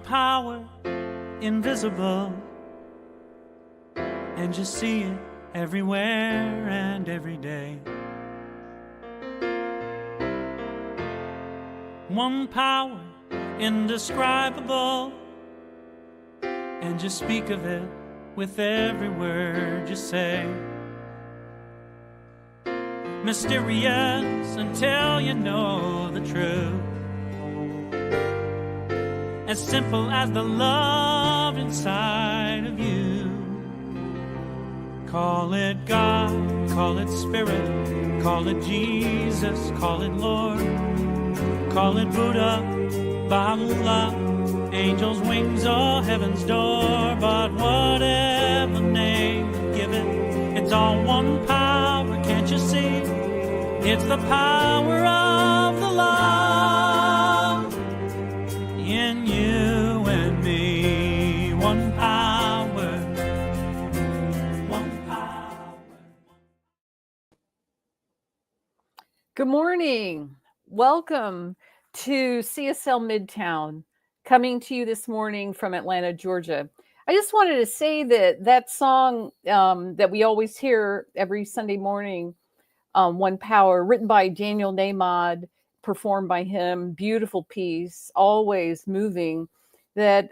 power, invisible, and you see it everywhere and every day. One power, indescribable, and you speak of it with every word you say. Mysterious until you know the truth. As simple as the love inside of you. Call it God, call it Spirit, call it Jesus, call it Lord, call it Buddha, Baha'u'llah, angels' wings or heaven's door. But whatever name you give it, it's all one power, can't you see? It's the power of the love in you and me. One power, one power. Good morning. Welcome to CSL Midtown, coming to you this morning from Atlanta, Georgia. I just wanted to say that song that we always hear every Sunday morning, One Power, written by Daniel Nahmad, performed by him, beautiful piece, always moving. That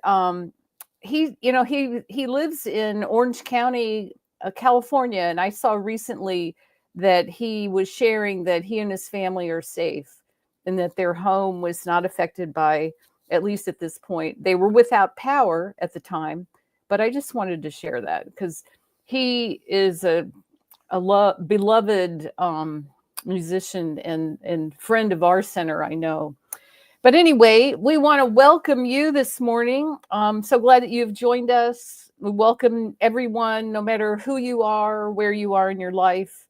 he lives in Orange County, California, and I saw recently that he was sharing that he and his family are safe and that their home was not affected by, at least at this point, they were without power at the time. But I just wanted to share that because he is a beloved musician and friend of our center, I know. But anyway, we want to welcome you this morning. I'm so glad that you've joined us. We welcome everyone, no matter who you are, where you are in your life.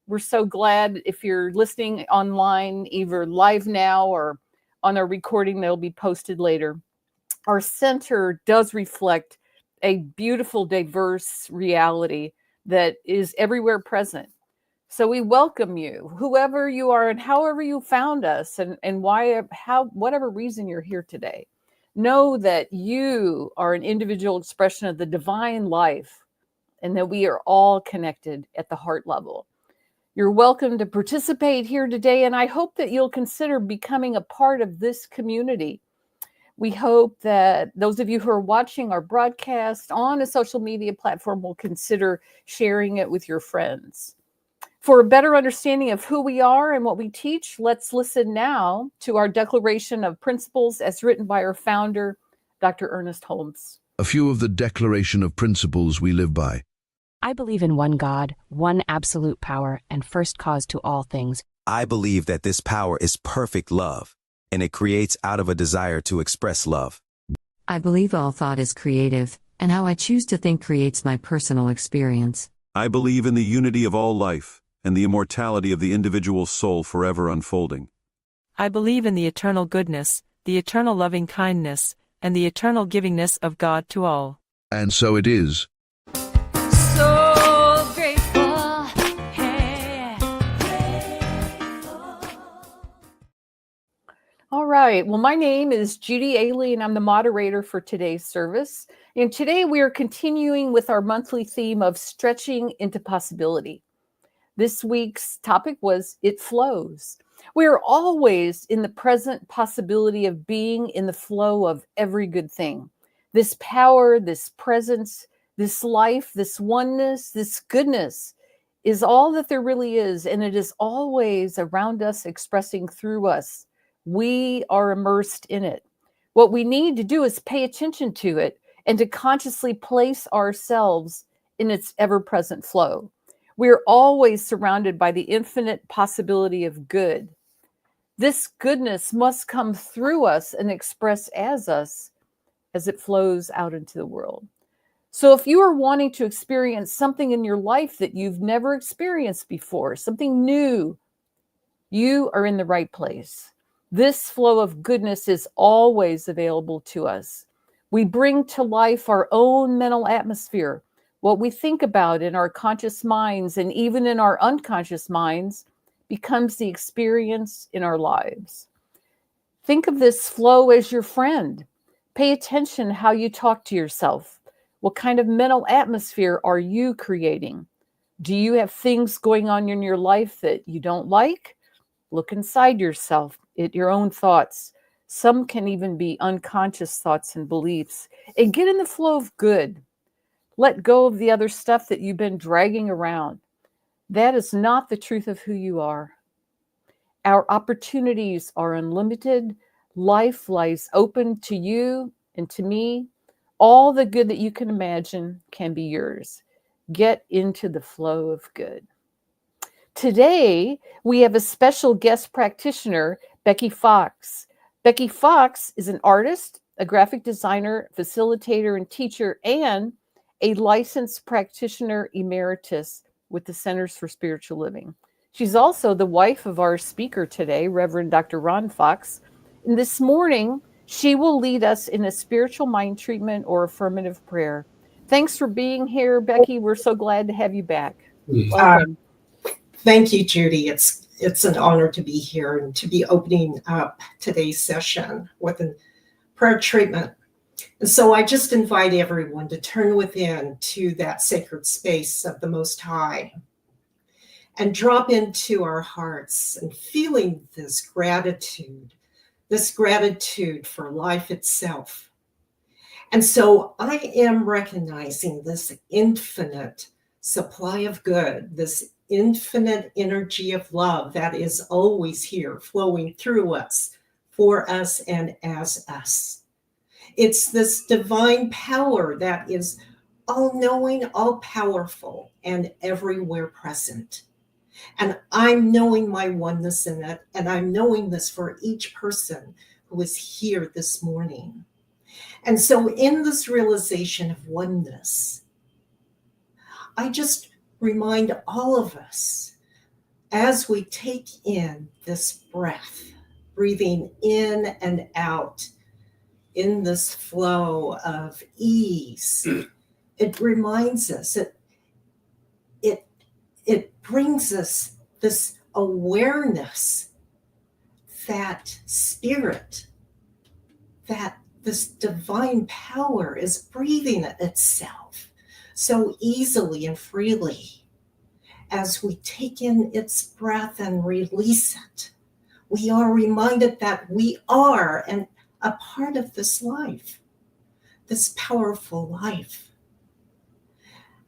We're so glad if you're listening online, either live now or on a recording that'll be posted later. Our center does reflect a beautiful, diverse reality that is everywhere present. So we welcome you, whoever you are and however you found us and whatever reason you're here today. Know that you are an individual expression of the divine life and that we are all connected at the heart level. You're welcome to participate here today, and I hope that you'll consider becoming a part of this community. We hope that those of you who are watching our broadcast on a social media platform will consider sharing it with your friends. For a better understanding of who we are and what we teach, let's listen now to our Declaration of Principles as written by our founder, Dr. Ernest Holmes. A few of the Declaration of Principles we live by. I believe in one God, one absolute power, and first cause to all things. I believe that this power is perfect love, and it creates out of a desire to express love. I believe all thought is creative, and how I choose to think creates my personal experience. I believe in the unity of all life, and the immortality of the individual soul forever unfolding. I believe in the eternal goodness, the eternal loving kindness, and the eternal givingness of God to all. And so it is. So grateful. Hey. All right. Well, my name is Judy Ailey, and I'm the moderator for today's service. And today we are continuing with our monthly theme of stretching into possibility. This week's topic was It Flows. We are always in the present possibility of being in the flow of every good thing. This power, this presence, this life, this oneness, this goodness is all that there really is, and it is always around us, expressing through us. We are immersed in it. What we need to do is pay attention to it and to consciously place ourselves in its ever-present flow. We're always surrounded by the infinite possibility of good. This goodness must come through us and express as us as it flows out into the world. So if you are wanting to experience something in your life that you've never experienced before, something new, you are in the right place. This flow of goodness is always available to us. We bring to life our own mental atmosphere, what we think about in our conscious minds and even in our unconscious minds becomes the experience in our lives. Think of this flow as your friend. Pay attention how you talk to yourself. What kind of mental atmosphere are you creating? Do you have things going on in your life that you don't like? Look inside yourself at your own thoughts. Some can even be unconscious thoughts and beliefs. And get in the flow of good. Let go of the other stuff that you've been dragging around. That is not the truth of who you are. Our opportunities are unlimited. Life lies open to you and to me. All the good that you can imagine can be yours. Get into the flow of good. Today, we have a special guest practitioner, Becky Fox. Becky Fox is an artist, a graphic designer, facilitator, and teacher, and a licensed practitioner emeritus with the Centers for Spiritual Living. She's also the wife of our speaker today, Reverend Dr. Ron Fox. And this morning, she will lead us in a spiritual mind treatment or affirmative prayer. Thanks for being here, Becky. We're so glad to have you back. Welcome. Thank you, Judy. It's an honor to be here and to be opening up today's session with a prayer treatment. And so I just invite everyone to turn within to that sacred space of the Most High and drop into our hearts and feeling this gratitude for life itself. And so I am recognizing this infinite supply of good, this infinite energy of love that is always here flowing through us, for us, and as us. It's this divine power that is all-knowing, all-powerful, and everywhere present. And I'm knowing my oneness in it, and I'm knowing this for each person who is here this morning. And so in this realization of oneness, I just remind all of us as we take in this breath, breathing in and out in this flow of ease, it reminds us, it brings us this awareness that spirit, that this divine power is breathing itself so easily and freely. As we take in its breath and release it, we are reminded that we are a part of this life, this powerful life.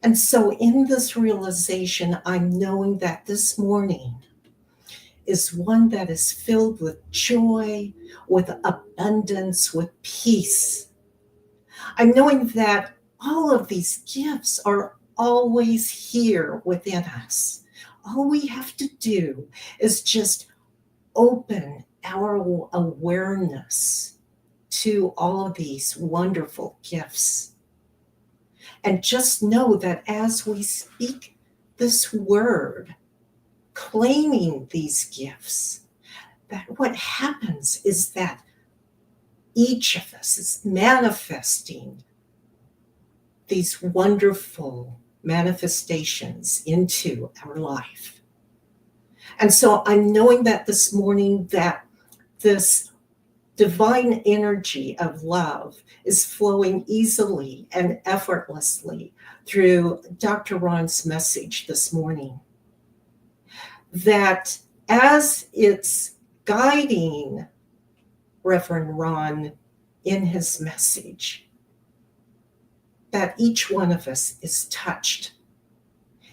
And so in this realization, I'm knowing that this morning is one that is filled with joy, with abundance, with peace. I'm knowing that all of these gifts are always here within us. All we have to do is just open our awareness to all of these wonderful gifts. And just know that as we speak this word, claiming these gifts, that what happens is that each of us is manifesting these wonderful manifestations into our life. And so I'm knowing that this morning that this divine energy of love is flowing easily and effortlessly through Dr. Ron's message this morning. That as it's guiding Reverend Ron in his message, that each one of us is touched.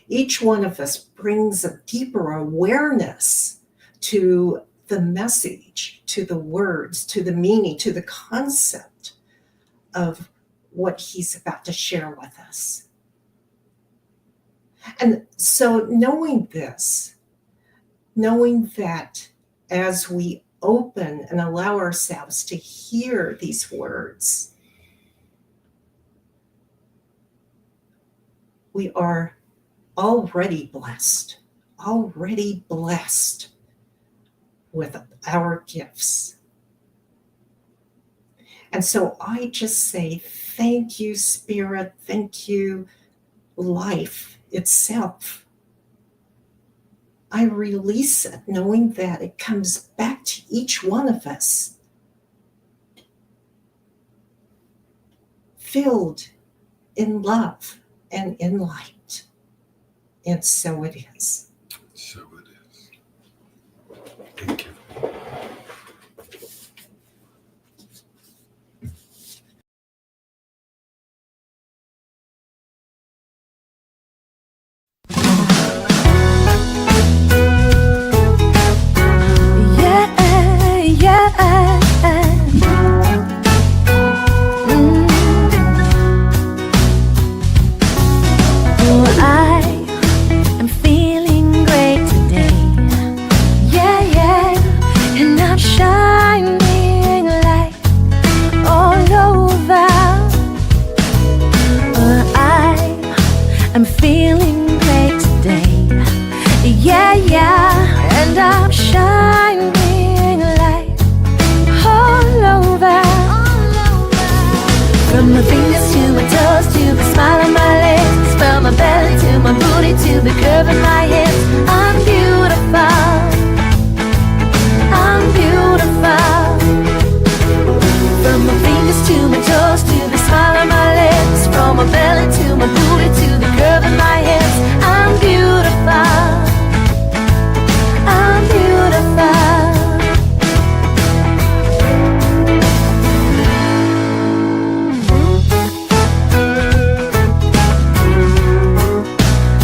Each one of us brings a deeper awareness to the message, to the words, to the meaning, to the concept of what he's about to share with us. And so knowing this, knowing that as we open and allow ourselves to hear these words, we are already blessed with our gifts. And so I just say, thank you, Spirit. Thank you, life itself. I release it, knowing that it comes back to each one of us filled in love and in light. And so it is. So it is. Thank you. I'm feeling great today. Yeah, yeah, and I'm shining light all over. From my fingers to my toes, to the smile on my lips, from my belly to my booty, to the curve in my hips. I'm beautiful. I'm beautiful. From my fingers to my toes, to the smile on my lips, from my belly to my booty, to the curve in my hips. I'm beautiful. I'm beautiful.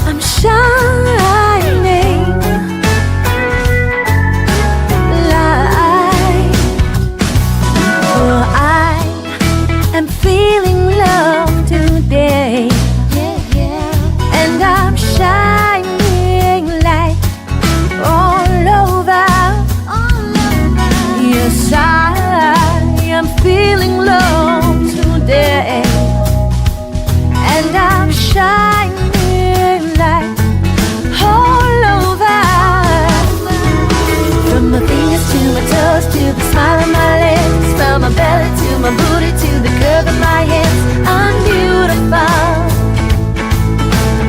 I'm shining light. Oh, I am feeling love today. And I'm shining light all over. Yes, I am feeling love today. And I'm shining light all over. From my fingers to my toes, to the smile on my lips, from my belly to my booty, to the curve of my hips. I'm beautiful.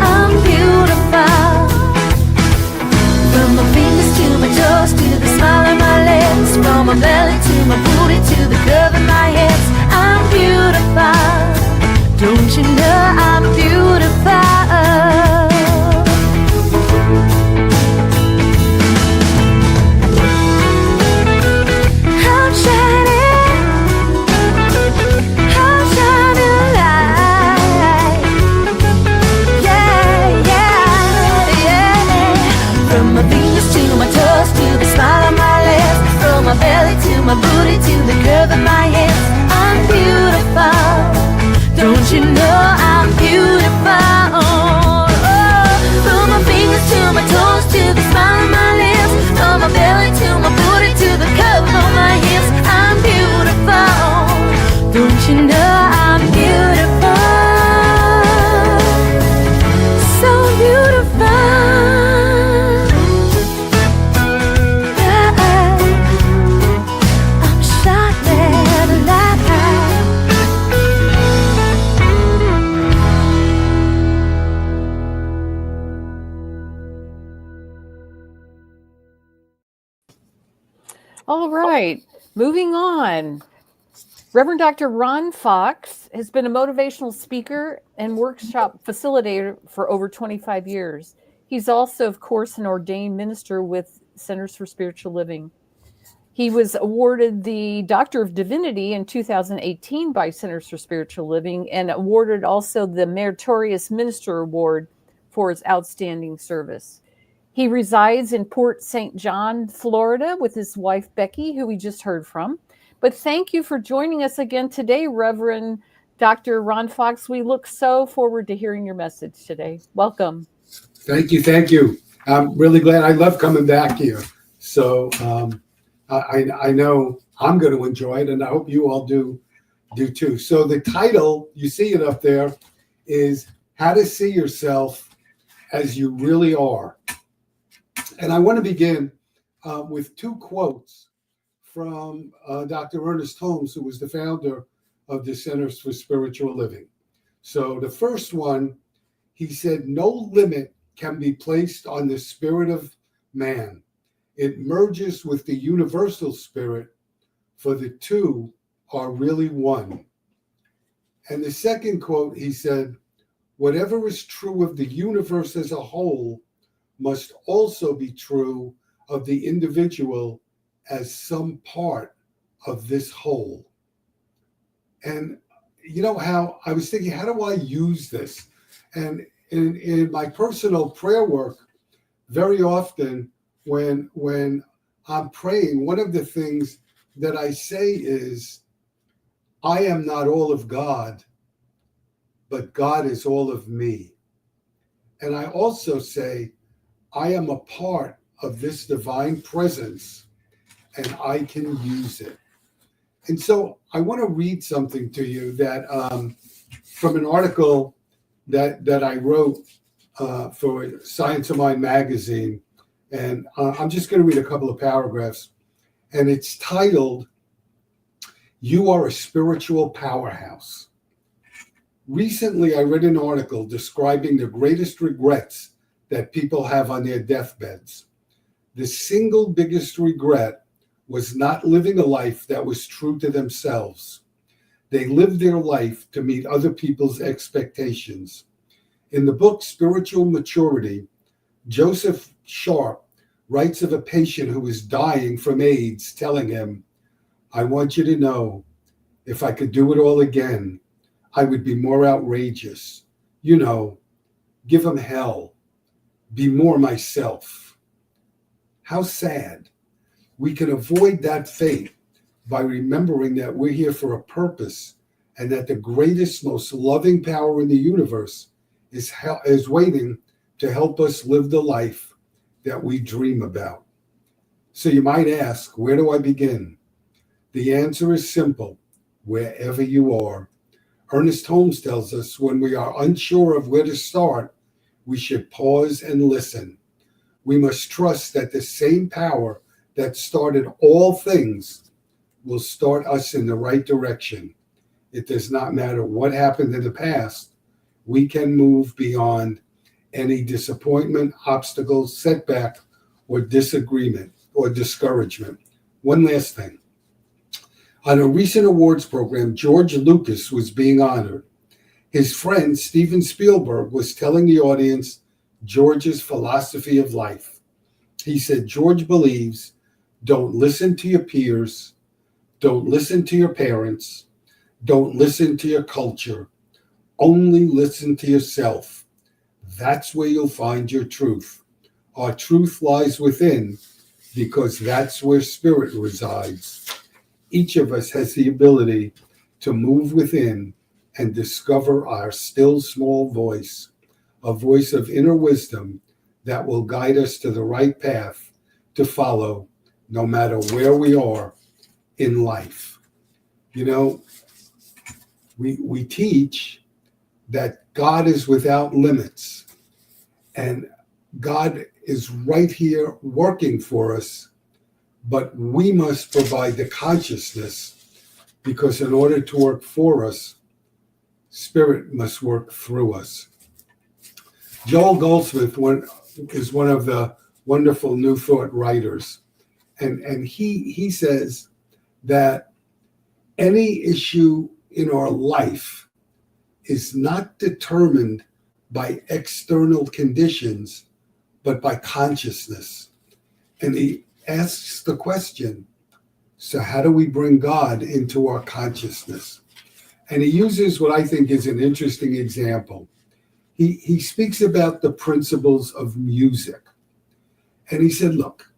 I'm beautiful. From my fingers to my toes, to the smile on my lips, from my belly to my booty, to the curve of my hips. I'm beautiful. Don't you know I'm beautiful? I'm shining light. Yeah, yeah, yeah. From my fingers to my toes, to the smile on my lips, from my belly to my booty, to the curve of my hips. I'm beautiful. Don't you know I'm beautiful? Oh, from my fingers to my toes, to the smile on my lips, from my belly to my booty, to the curve of my hips. I'm beautiful. Don't you know I'm beautiful? So beautiful. Yeah. I'm shining light. All right, moving on. Reverend Dr. Ron Fox has been a motivational speaker and workshop facilitator for over 25 years. He's also, of course, an ordained minister with Centers for Spiritual Living. He was awarded the Doctor of Divinity in 2018 by Centers for Spiritual Living and awarded also the Meritorious Minister Award for his outstanding service. He resides in Port St. John, Florida, with his wife, Becky, who we just heard from. But thank you for joining us again today, Reverend Dr. Ron Fox. We look so forward to hearing your message today. Welcome. Thank you. Thank you. I'm really glad. I love coming back here. So I know I'm going to enjoy it, and I hope you all do too. So the title, you see it up there, is How to See Yourself as You Really Are. And I want to begin with two quotes from Dr. Ernest Holmes, who was the founder of the Centers for Spiritual Living. So the first one, he said, "No limit can be placed on the spirit of man. It merges with the universal spirit, for the two are really one." And the second quote, he said, whatever is true of the universe as a whole must also be true of the individual as some part of this whole. And you know how I was thinking, how do I use this? And in my personal prayer work, very often when I'm praying, one of the things that I say is, I am not all of God, but God is all of me. And I also say, I am a part of this divine presence and I can use it. And so I want to read something to you that from an article that I wrote for Science of Mind magazine. And I'm just going to read a couple of paragraphs. And it's titled, You Are a Spiritual Powerhouse. Recently, I read an article describing the greatest regrets that people have on their deathbeds. The single biggest regret was not living a life that was true to themselves. They lived their life to meet other people's expectations. In the book Spiritual Maturity, Joseph Sharp writes of a patient who was dying from AIDS, telling him, I want you to know, if I could do it all again, I would be more outrageous. You know, give him hell. Be more myself. How sad. We can avoid that fate by remembering that we're here for a purpose and that the greatest, most loving power in the universe is waiting to help us live the life that we dream about. So you might ask, where do I begin? The answer is simple, wherever you are. Ernest Holmes tells us when we are unsure of where to start, we should pause and listen. We must trust that the same power that started all things will start us in the right direction. It does not matter what happened in the past. We can move beyond any disappointment, obstacle, setback, or disagreement or discouragement. One last thing. On a recent awards program, George Lucas was being honored. His friend Steven Spielberg was telling the audience George's philosophy of life. He said, George believes, don't listen to your peers, don't listen to your parents, don't listen to your culture, only listen to yourself. That's where you'll find your truth. Our truth lies within because that's where spirit resides. Each of us has the ability to move within and discover our still small voice, a voice of inner wisdom that will guide us to the right path to follow no matter where we are in life. You know, we teach that God is without limits and God is right here working for us, but we must provide the consciousness because in order to work for us, Spirit must work through us. Joel Goldsmith is one of the wonderful New Thought writers, and he says that any issue in our life is not determined by external conditions, but by consciousness. And he asks the question, so how do we bring God into our consciousness? And he uses what I think is an interesting example. He speaks about the principles of music. And he said, look,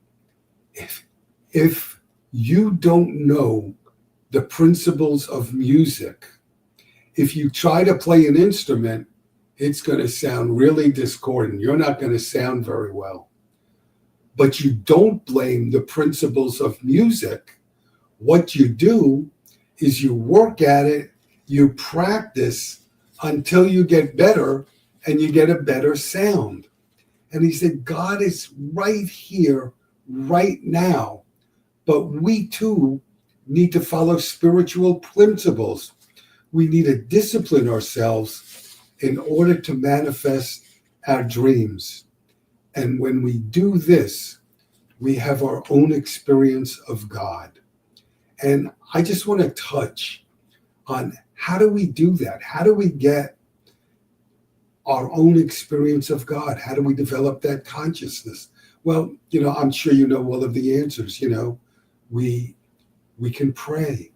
if you don't know the principles of music, if you try to play an instrument, it's going to sound really discordant. You're not going to sound very well. But you don't blame the principles of music. What you do is you work at it, you practice until you get better and you get a better sound. And he said, God is right here, right now. But we too need to follow spiritual principles. We need to discipline ourselves in order to manifest our dreams. And when we do this, we have our own experience of God. And I just want to touch on how do we do that? How do we get our own experience of God? How do we develop that consciousness? Well, I'm sure you know all of the answers. We can pray.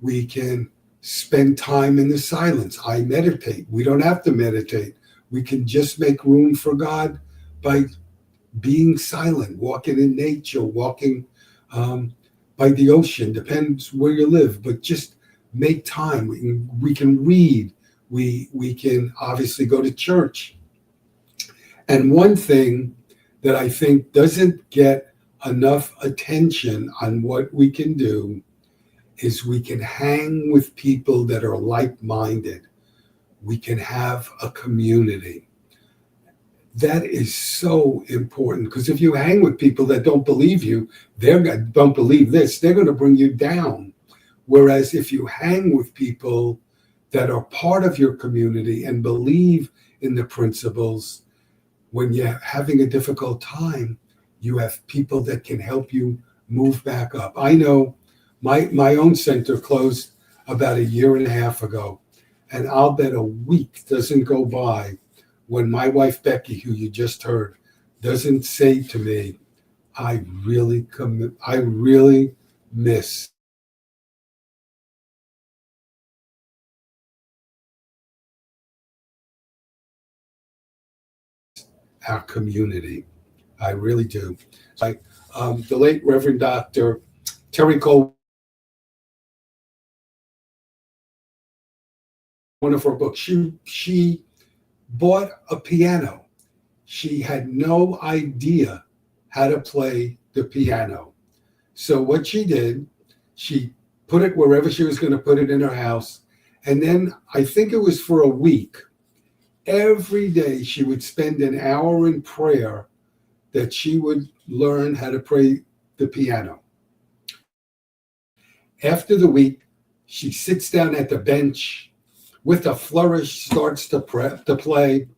We can spend time in the silence. I meditate. We don't have to meditate. We can just make room for God by being silent, walking in nature, walking by the ocean, depends where you live, but just make time. We can read. We can obviously go to church. And one thing that I think doesn't get enough attention on what we can do is we can hang with people that are like-minded. We can have a community. That is so important, because if you hang with people that don't believe you, don't believe this, they're going to bring you down. Whereas if you hang with people that are part of your community and believe in the principles, when you're having a difficult time, you have people that can help you move back up. I know my own center closed about 1.5 years ago, and I'll bet a week doesn't go by when my wife Becky, who you just heard, doesn't say to me, I really miss our community. I really do. The late Reverend Dr. Terry Cole, one of her books, she bought a piano. She had no idea how to play the piano. So what she did, she put it wherever she was going to put it in her house. And then I think it was for a week, every day she would spend an hour in prayer that she would learn how to play the piano. After the week, she sits down at the bench with a flourish, starts to play,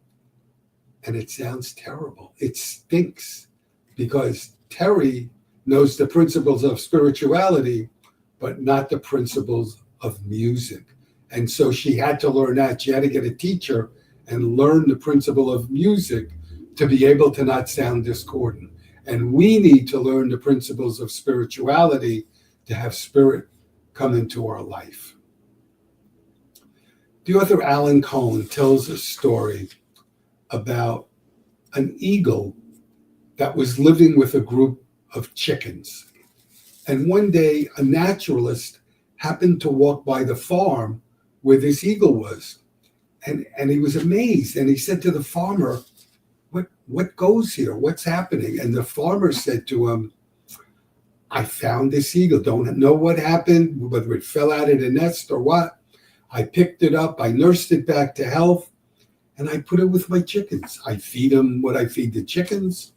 and it sounds terrible. It stinks, because Terry knows the principles of spirituality, but not the principles of music. And so she had to learn that. She had to get a teacher and learn the principle of music to be able to not sound discordant. And we need to learn the principles of spirituality to have spirit come into our life. The author Alan Cohen tells a story about an eagle that was living with a group of chickens. And one day, a naturalist happened to walk by the farm where this eagle was. And he was amazed. And he said to the farmer, what goes here? What's happening? And the farmer said to him, I found this eagle. Don't know what happened, whether it fell out of the nest or what. I picked it up. I nursed it back to health. And I put it with my chickens. I feed him what I feed the chickens.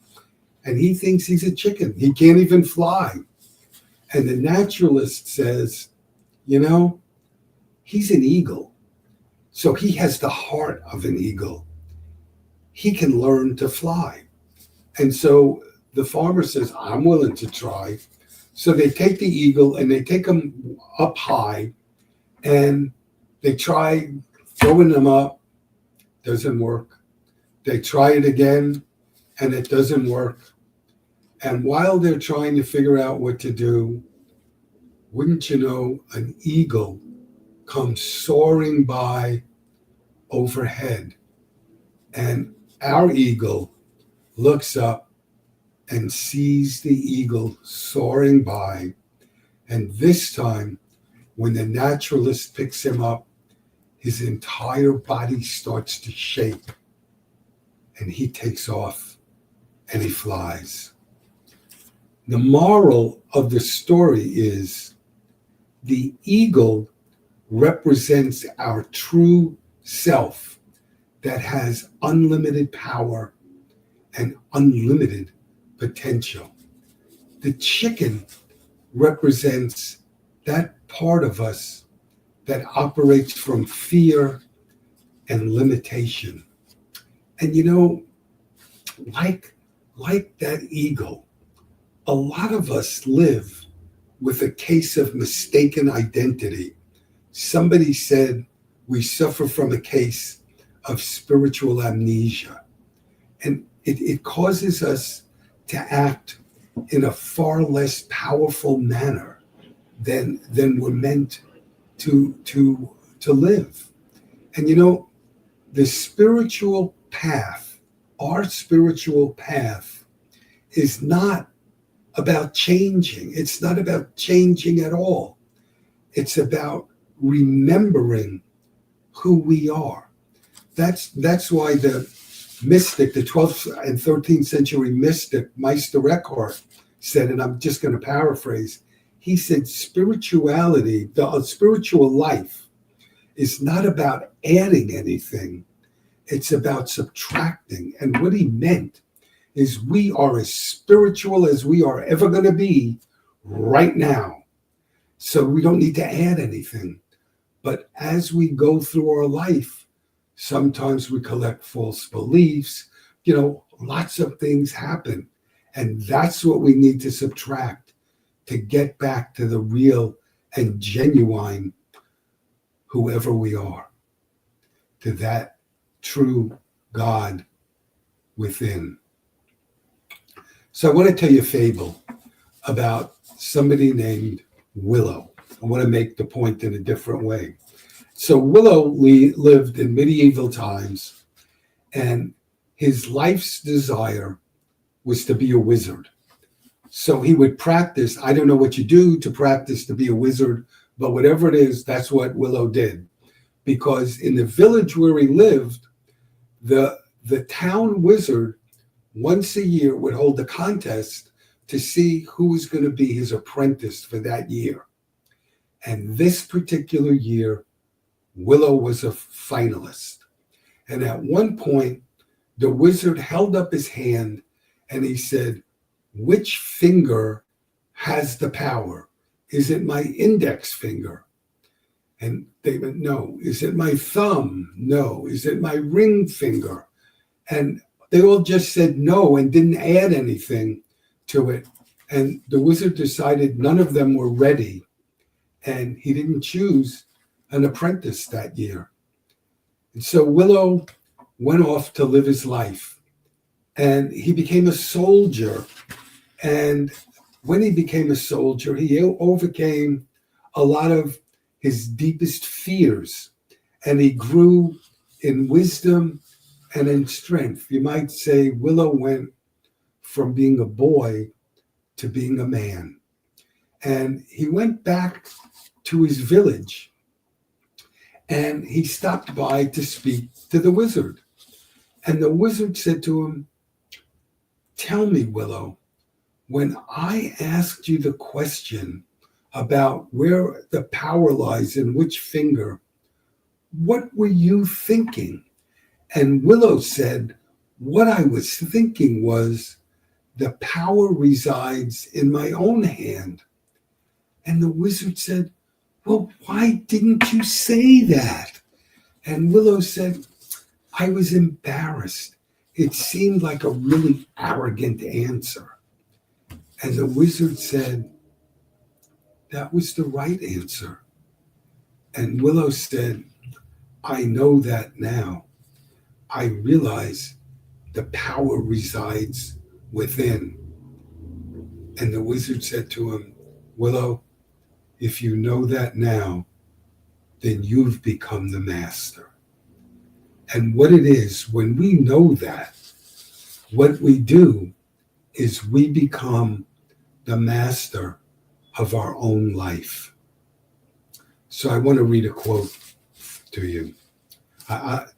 And he thinks he's a chicken. He can't even fly. And the naturalist says, he's an eagle. So he has the heart of an eagle. He can learn to fly. And so the farmer says, I'm willing to try. So they take the eagle and they take him up high, and they try throwing them up. Doesn't work. They try it again, and it doesn't work. And while they're trying to figure out what to do, wouldn't you know, an eagle comes soaring by overhead. And our eagle looks up and sees the eagle soaring by. And this time, when the naturalist picks him up, his entire body starts to shake. And he takes off and he flies. The moral of the story is the eagle represents our true self that has unlimited power and unlimited potential. The chicken represents that part of us that operates from fear and limitation. And like that eagle, a lot of us live with a case of mistaken identity somebody said we suffer from a case of spiritual amnesia. And it causes us to act in a far less powerful manner than we're meant to live. And you know, the spiritual path, our spiritual path, is not about changing. It's not about changing at all. It's about remembering who we are. That's why the mystic, the 12th and 13th century mystic, Meister Eckhart, said, and I'm just going to paraphrase, he said, spirituality, the spiritual life, is not about adding anything. It's about subtracting. And what he meant is we are as spiritual as we are ever going to be right now. So we don't need to add anything. But as we go through our life, sometimes we collect false beliefs. You know, lots of things happen. And that's what we need to subtract to get back to the real and genuine whoever we are, to that true God within. So I want to tell you a fable about somebody named Willow. I want to make the point in a different way. So Willow lived in medieval times, and his life's desire was to be a wizard. So he would practice. I don't know what you do to practice to be a wizard, but whatever it is, that's what Willow did. Because in the village where he lived, the town wizard once a year would hold a contest to see who was going to be his apprentice for that year. And this particular year, Willow was a finalist. And at one point, the wizard held up his hand and he said, "Which finger has the power? Is it my index finger?" And they went, "No." "Is it my thumb?" "No." "Is it my ring finger?" And they all just said no and didn't add anything to it. And the wizard decided none of them were ready. And he didn't choose an apprentice that year. And so Willow went off to live his life. And he became a soldier. And when he became a soldier, he overcame a lot of his deepest fears. And he grew in wisdom and in strength. You might say Willow went from being a boy to being a man. And he went back to his village and he stopped by to speak to the wizard. And the wizard said to him, "Tell me, Willow, when I asked you the question about where the power lies in which finger, what were you thinking?" And Willow said, "What I was thinking was the power resides in my own hand." And the wizard said, "Well, why didn't you say that?" And Willow said, "I was embarrassed. It seemed like a really arrogant answer." And the wizard said, "That was the right answer." And Willow said, "I know that now. I realize the power resides within." And the wizard said to him, "Willow, if you know that now, then you've become the master." And what it is, when we know that, what we do is we become the master of our own life. So I want to read a quote to you.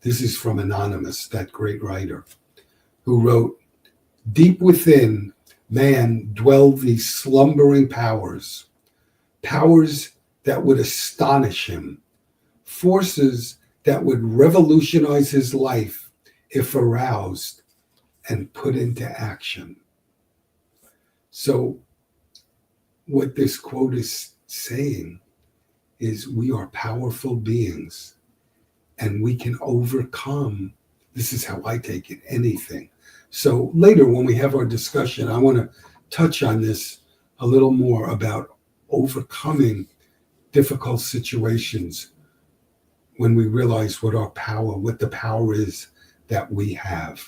This is from Anonymous, that great writer, who wrote, "Deep within man dwell these slumbering powers, powers that would astonish him, forces that would revolutionize his life if aroused and put into action." So what this quote is saying is we are powerful beings and we can overcome, this is how I take it, anything. So later when we have our discussion, I want to touch on this a little more about overcoming difficult situations when we realize what the power is that we have.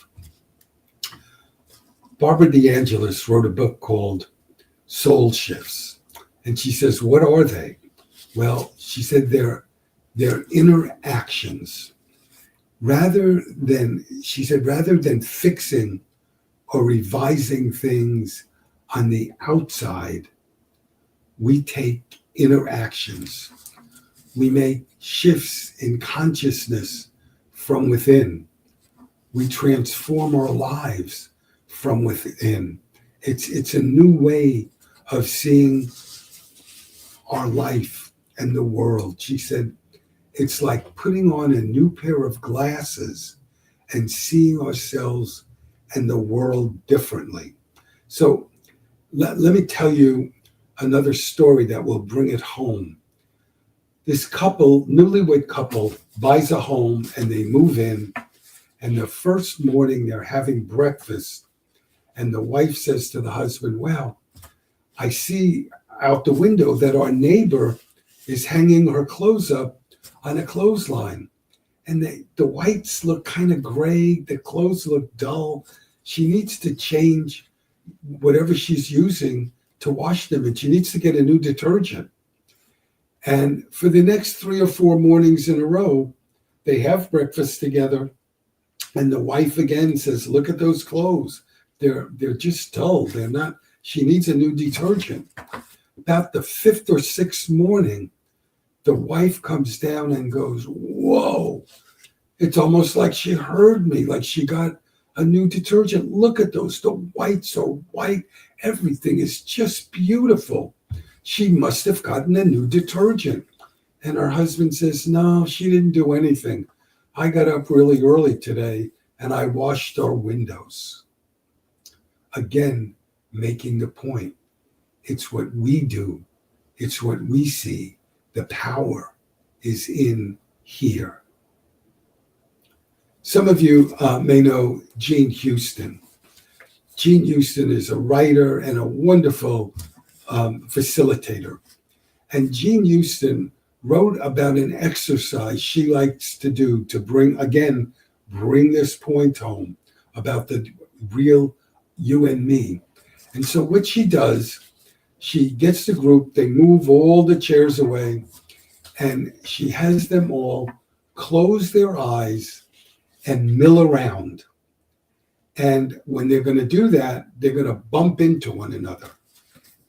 Barbara DeAngelis wrote a book called Soul Shifts. And she says, what are they? Well, she said they're inner actions. Rather than fixing or revising things on the outside, we take inner actions. We make shifts in consciousness from within. We transform our lives from within. It's a new way of seeing our life and the world. She said, it's like putting on a new pair of glasses and seeing ourselves and the world differently. So let me tell you another story that will bring it home. This newlywed couple, buys a home and they move in. And the first morning they're having breakfast. And the wife says to the husband, well, I see out the window that our neighbor is hanging her clothes up on a clothesline. And the whites look kind of gray. The clothes look dull. She needs to change whatever she's using to wash them. And she needs to get a new detergent. And for the next 3 or 4 mornings in a row, they have breakfast together. And the wife again says, look at those clothes. They're just dull. They're not, she needs a new detergent. About the 5th or 6th morning, the wife comes down and goes, whoa, it's almost like she heard me, like she got a new detergent. Look at those, the whites are white. Everything is just beautiful. She must have gotten a new detergent. And her husband says, no, she didn't do anything. I got up really early today and I washed our windows. Again, making the point. It's what we do. It's what we see. The power is in here. Some of you may know Gene Houston. Gene Houston is a writer and a wonderful facilitator. And Gene Houston wrote about an exercise she likes to do to bring this point home about the real you and me. And so what she does, she gets the group, they move all the chairs away, and she has them all close their eyes and mill around. And when they're going to do that, they're going to bump into one another.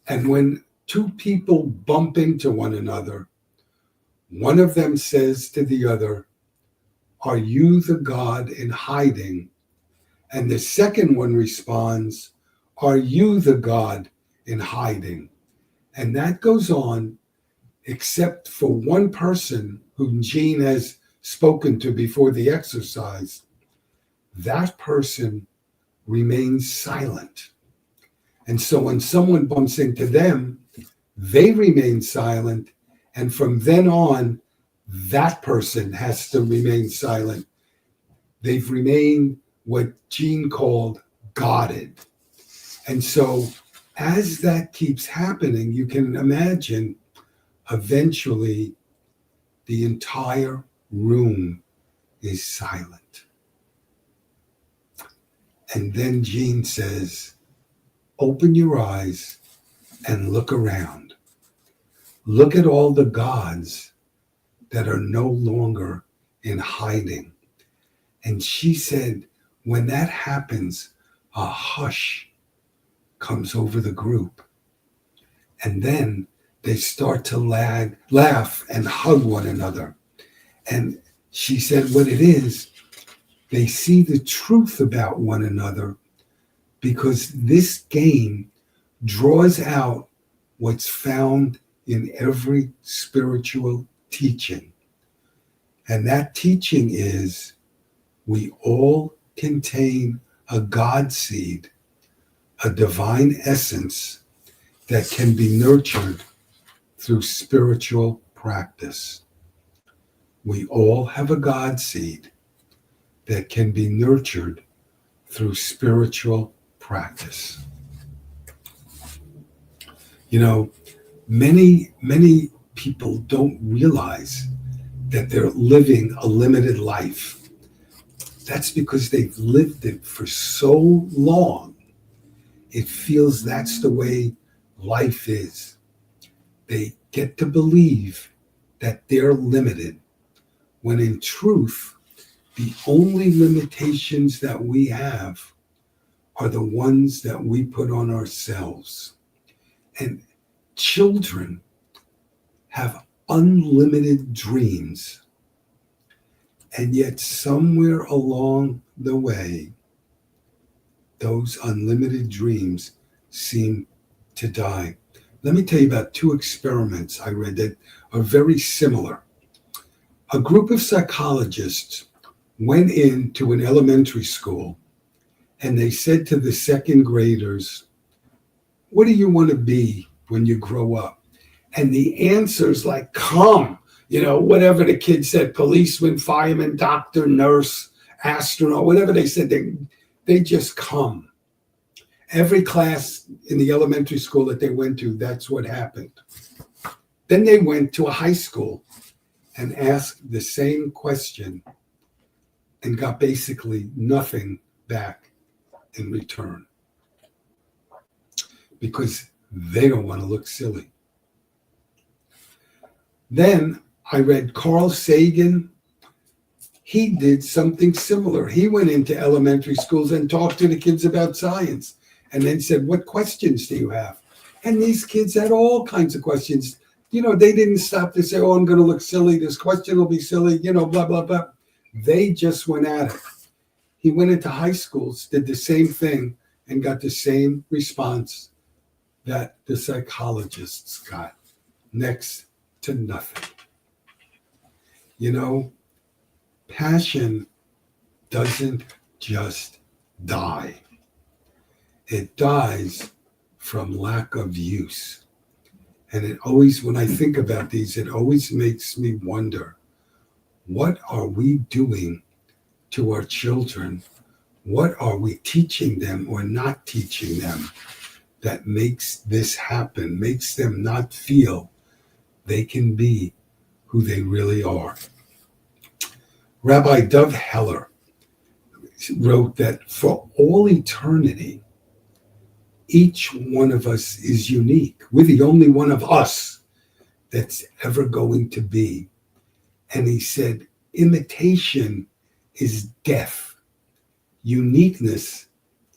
And when 2 people bump into one another, one of them says to the other, are you the God in hiding? And the second one responds, are you the God in hiding? And that goes on, except for one person whom Gene has spoken to before the exercise. That person remains silent. And so when someone bumps into them, they remain silent. And from then on, that person has to remain silent. They've remained what Gene called guarded. And so as that keeps happening, you can imagine eventually the entire room is silent. And then Gene says, open your eyes and look around. Look at all the gods that are no longer in hiding. And she said, when that happens, a hush comes over the group. And then they start to laugh and hug one another. And she said what it is, they see the truth about one another because this game draws out what's found in every spiritual teaching. And that teaching is we all contain a God seed, a divine essence that can be nurtured through spiritual practice. We all have a God seed that can be nurtured through spiritual practice. You know, many people don't realize that they're living a limited life. That's because they've lived it for so long. It feels that's the way life is. They get to believe that they're limited, when in truth, the only limitations that we have are the ones that we put on ourselves. And children have unlimited dreams. And yet somewhere along the way, those unlimited dreams seem to die. Let me tell you about 2 experiments I read that are very similar. A group of psychologists went into an elementary school and they said to the second graders, what do you want to be when you grow up? And the answers like come, whatever the kids said, policeman, fireman, doctor, nurse, astronaut, whatever they said, they just come. Every class in the elementary school that they went to, that's what happened. Then they went to a high school and asked the same question and got basically nothing back in return, because they don't want to look silly. Then I read Carl Sagan. He did something similar. He went into elementary schools and talked to the kids about science and then said, what questions do you have? And these kids had all kinds of questions. They didn't stop to say, I'm going to look silly. This question will be silly, blah, blah, blah. They just went at it. He went into high schools, did the same thing, and got the same response that the psychologists got. Next to nothing. Passion doesn't just die. It dies from lack of use. And it always, when I think about these, it always makes me wonder, what are we doing to our children? What are we teaching them or not teaching them that makes this happen, makes them not feel they can be who they really are? Rabbi Dov Heller wrote that for all eternity, each one of us is unique. We're the only one of us that's ever going to be. And he said, imitation is death. Uniqueness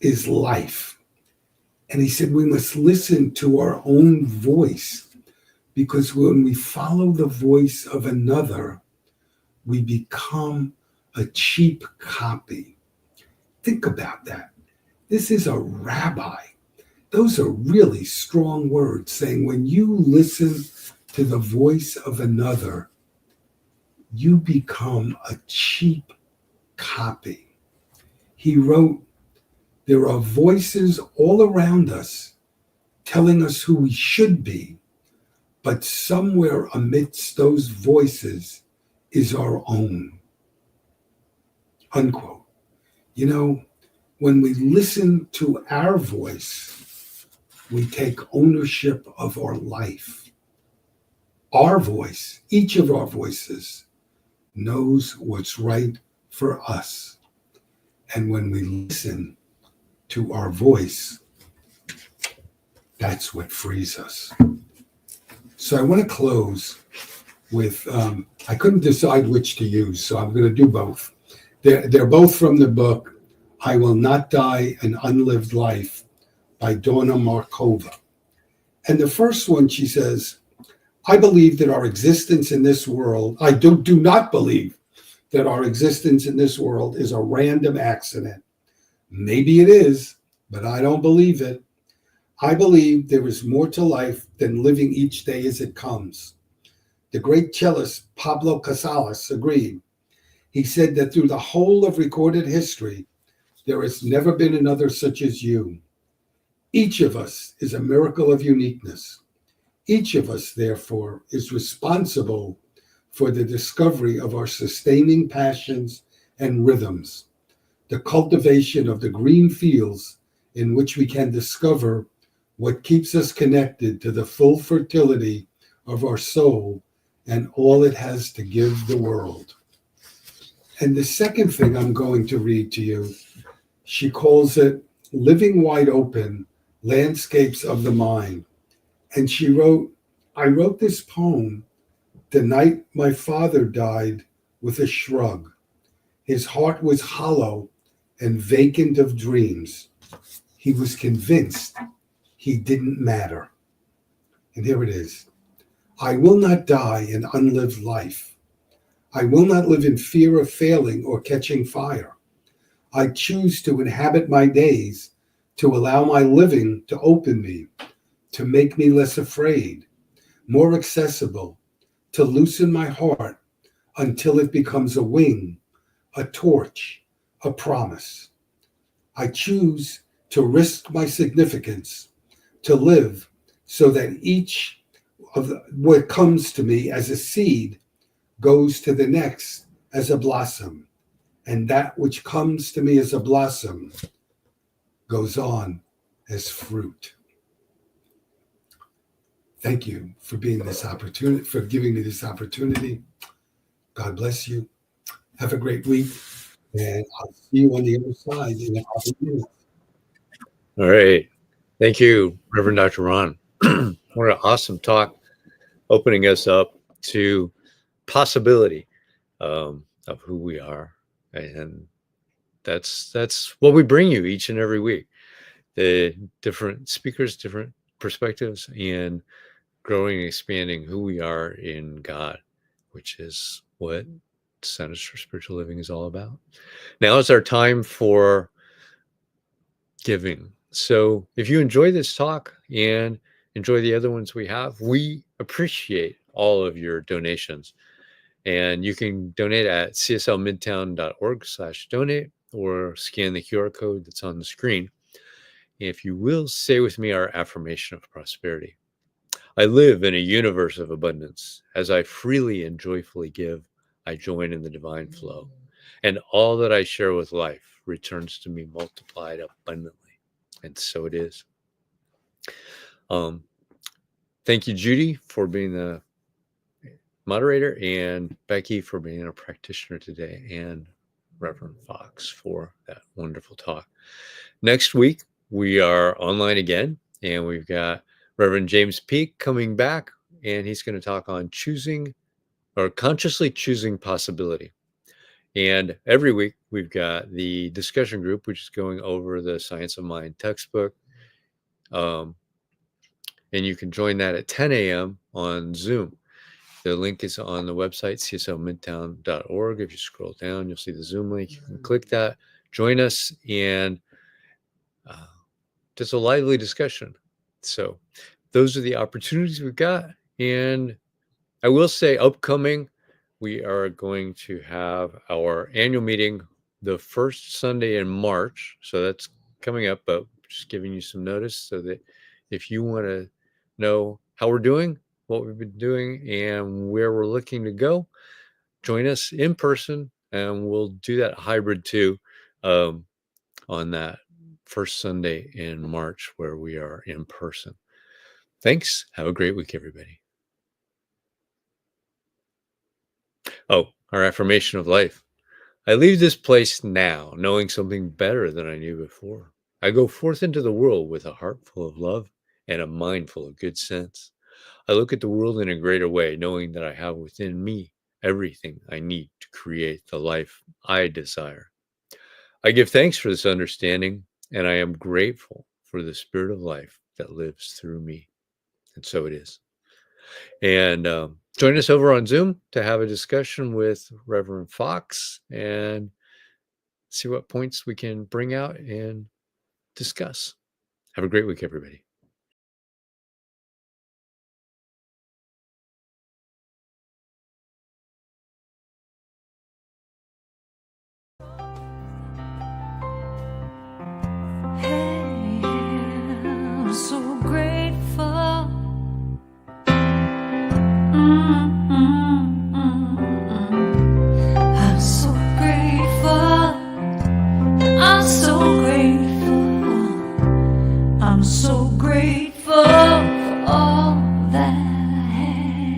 is life. And he said, we must listen to our own voice, because when we follow the voice of another, we become a cheap copy. Think about that. This is a rabbi. Those are really strong words, saying when you listen to the voice of another, you become a cheap copy. He wrote, there are voices all around us telling us who we should be, but somewhere amidst those voices is our own. Unquote. When we listen to our voice, we take ownership of our life. Our voice, each of our voices, knows what's right for us. And when we listen to our voice, that's what frees us. So I want to close with, I couldn't decide which to use, so I'm going to do both. They're both from the book, I Will Not Die an Unlived Life by Donna Markova. And the first one, she says, I believe that our existence in this world, I do not believe that our existence in this world is a random accident. Maybe it is, but I don't believe it. I believe there is more to life than living each day as it comes. The great cellist Pablo Casals agreed. He said that through the whole of recorded history, there has never been another such as you. Each of us is a miracle of uniqueness. Each of us, therefore, is responsible for the discovery of our sustaining passions and rhythms, the cultivation of the green fields in which we can discover what keeps us connected to the full fertility of our soul and all it has to give the world. And the second thing I'm going to read to you, she calls it Living Wide Open, Landscapes of the Mind. And she wrote, I wrote this poem the night my father died with a shrug. His heart was hollow and vacant of dreams. He was convinced he didn't matter. And here it is. I will not die an unlived life. I will not live in fear of failing or catching fire. I choose to inhabit my days, to allow my living to open me, to make me less afraid, more accessible, to loosen my heart until it becomes a wing, a torch, a promise. I choose to risk my significance, to live so that each of what comes to me as a seed goes to the next as a blossom, and that which comes to me as a blossom goes on as fruit. Thank you for being this opportunity, for giving me this opportunity. God bless you. Have a great week, and I'll see you on the other side in a couple of minutes. All right. Thank you, Reverend Dr. Ron. What an awesome talk, opening us up to possibility of who we are. And that's what we bring you each and every week. The different speakers, different perspectives, and growing and expanding who we are in God, which is what Centers for Spiritual Living is all about. Now is our time for giving. So if you enjoy this talk and enjoy the other ones we have, we appreciate all of your donations. And you can donate at cslmidtown.org/donate or scan the QR code that's on the screen. If you will, say with me our affirmation of prosperity. I live in a universe of abundance. As I freely and joyfully give, I join in the divine flow. And all that I share with life returns to me multiplied abundantly. And so it is. Thank you, Judy, for being the moderator, and Becky for being a practitioner today, and Reverend Fox for that wonderful talk. Next week, we are online again, and we've got Reverend James Peake coming back, and he's going to talk on choosing or consciously choosing possibility. And every week, we've got the discussion group, which is going over the Science of Mind textbook. And you can join that at 10 a.m. on Zoom. The link is on the website, cslmidtown.org. If you scroll down, you'll see the Zoom link. You can click that, join us, and just a lively discussion. So those are the opportunities we've got. And I will say, upcoming, we are going to have our annual meeting the first Sunday in March. So that's coming up, but just giving you some notice so that if you want to know how we're doing, what we've been doing, and where we're looking to go, join us in person, and we'll do that hybrid too on that first Sunday in March where we are in person. Thanks. Have a great week, everybody. Oh, our affirmation of life. I leave this place now, knowing something better than I knew before. I go forth into the world with a heart full of love and a mind full of good sense. I look at the world in a greater way, knowing that I have within me everything I need to create the life I desire. I give thanks for this understanding, and I am grateful for the spirit of life that lives through me. And so it is. And join us over on Zoom to have a discussion with Reverend Fox and see what points we can bring out and discuss. Have a great week, everybody. I'm so grateful. I'm so grateful. I'm so grateful. I'm so grateful for all that I have.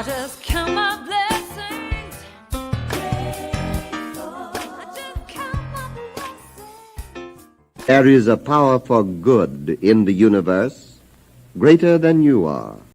just count my blessings. I just count my blessings. There is a power for good in the universe greater than you are.